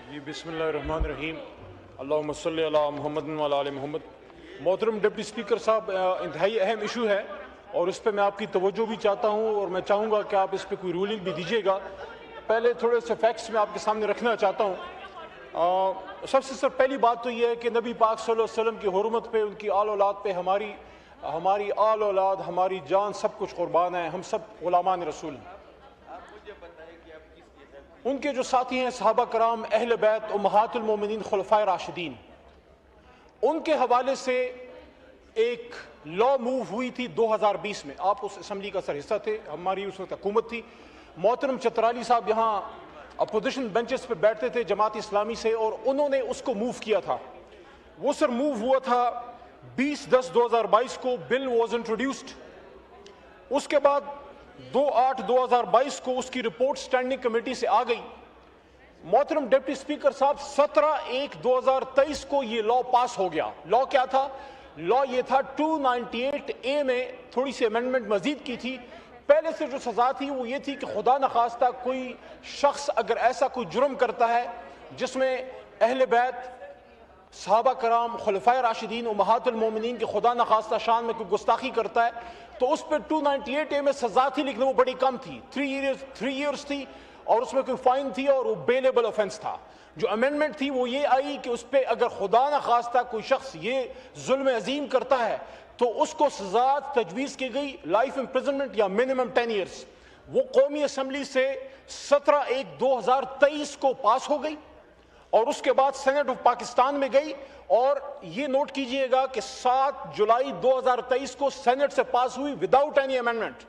जी बिस्मिल्लाहिर्रहमानिर्रहीम अल्लाहुम्मा सल्ली अला मुहम्मद व अला आले मोहम्मद। मोहतरम डिप्टी स्पीकर साहब, इंतहाई अहम इशू है और इस पर मैं आपकी तवज्जो भी चाहता हूँ और मैं चाहूँगा कि आप इस पर कोई रूलिंग भी दीजिएगा। पहले थोड़े से फैक्ट्स मैं आपके सामने रखना चाहता हूँ। सबसे पहली बात तो ये है कि नबी पाक सल्लल्लाहु अलैहि वसल्लम की हुर्मत पे, उनकी आल औलाद पे हमारी आल औलाद, हमारी जान, सब कुछ कुर्बान है। हम सब गुलामान रसूल हैं। उनके जो साथी हैं सहाबा कराम, अहले बैत, उम्महातुल मोमिनीन, खुलफाए राशिदीन, उनके हवाले से एक लॉ मूव हुई थी 2020 में। आप उस असम्बली का सर हिस्सा थे, हमारी उस वक्त हुकूमत थी। मोहतरम चतराली साहब यहाँ अपोजिशन बेंचेस पे बैठते थे जमात इस्लामी से, और उन्होंने उसको मूव किया था। वो सर मूव हुआ था 20/10/2022 को। Bill was introduced. उसके बाद 2/8/2022 को उसकी रिपोर्ट स्टैंडिंग कमेटी से आ गई। मोहतरम डिप्टी स्पीकर साहब, 17/1/2023 को ये लॉ पास हो गया। लॉ क्या था? लॉ ये था 298A में थोड़ी सी अमेंडमेंट मजीद की थी। पहले से जो सजा थी वो ये थी कि खुदा न खास्ता कोई शख्स अगर ऐसा कोई जुर्म करता है जिसमें अहले बैत, सहाबा कराम, खुलफाए राशिदीन, उम्महातुल मोमिनीन की खुदा न खास्ता शान में कोई गुस्ताखी करता है, तो उस पर 298A में सजा थी, लेकिन वो बड़ी कम थी। 3 years थी और उसमें कोई फाइन थी और वो बेलेबल ऑफेंस था। जो अमेंडमेंट थी वो ये आई कि उस पर अगर खुदा न खास्ता कोई शख्स ये जुल्म अजीम करता है तो उसको सजा तजवीज़ की गई, लाइफ इम्प्रिजनमेंट या मिनिमम 10 years। वो कौमी असम्बली से 17/1/2023 को पास हो गई और उसके बाद सेनेट ऑफ पाकिस्तान में गई। और ये नोट कीजिएगा कि 7 जुलाई 2023 को सेनेट से पास हुई विदाउट एनी अमेंडमेंट।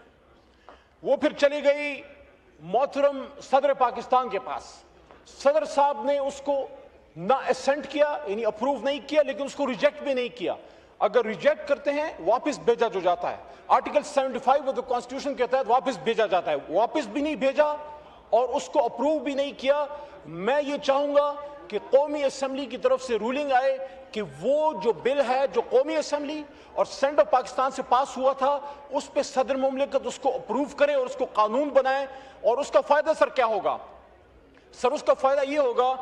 वो फिर चली गई मोहतरम सदर पाकिस्तान के पास। सदर साहब ने उसको ना असेंट किया, यानी अप्रूव नहीं किया, लेकिन उसको रिजेक्ट भी नहीं किया। अगर रिजेक्ट करते हैं वापस भेजा जो जाता है, आर्टिकल 75 ऑफ द कॉन्स्टिट्यूशन के तहत वापस भेजा जाता है। वापस भी नहीं भेजा और उसको अप्रूव भी नहीं किया। मैं ये चाहूंगा कि कौमी असम्बली की तरफ से रूलिंग आए कि वो जो बिल है जो कौमी असम्बली और सेनेट ऑफ पाकिस्तान से पास हुआ था, उस पर सदर मुमलिकत उसको अप्रूव करे और उसको कानून बनाए। और उसका फायदा सर क्या होगा? सर उसका फायदा ये होगा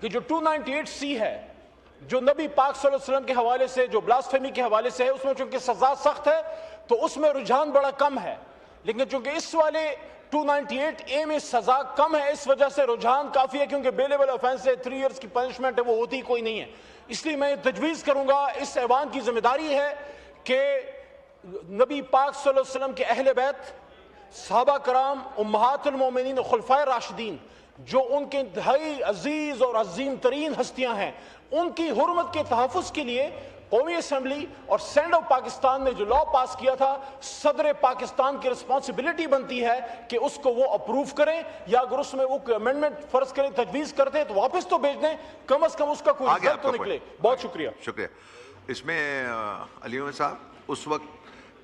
कि जो 298C है, जो नबी पाक सल्लल्लाहु अलैहि वसल्लम के हवाले से, जो ब्लास्फेमी के हवाले से है, उसमें चूंकि सजा सख्त है तो उसमें रुझान बड़ा कम है। लेकिन चूंकि इस वाले 298A में सजा कम है, इस वजह से रुझान काफी है, क्योंकि बेलेबल ऑफेंस है, 3 years की पनिशमेंट है, वो होती ही कोई नहीं है। इसलिए मैं तजवीज़ करूंगा, इस ऐवान की जिम्मेदारी है कि नबी पाक सल्लल्लाहु अलैहि वसल्लम के अहले बैत, सहाबा कराम, उम्महातुल मोमिनीन, खुलफाए राशिदीन, जो उनके इंतहाई अजीज और अजीम तरीन हस्तियां हैं, उनकी हुर्मत के तहफ़्फ़ुज़ के लिए कौमी असम्बली और सेनेट ऑफ पाकिस्तान ने जो लॉ पास किया था, सदर पाकिस्तान की रिस्पॉन्सिबिलिटी बनती है कि उसको वो अप्रूव करें, या अगर उसमें वो अमेंडमेंट फर्ज करें, तजवीज़ करते हैं, तो वापस तो भेज दें, कम अज कम उसका कोई रिजल्ट तो निकले। बहुत शुक्रिया। इसमें अली अहमद साहब, उस वक्त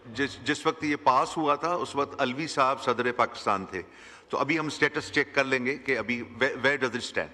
जिस वक्त ये पास हुआ था उस वक्त अलवी साहब सदर पाकिस्तान थे, तो अभी हम स्टेटस चेक कर लेंगे कि अभी वेयर डज इट स्टैंड।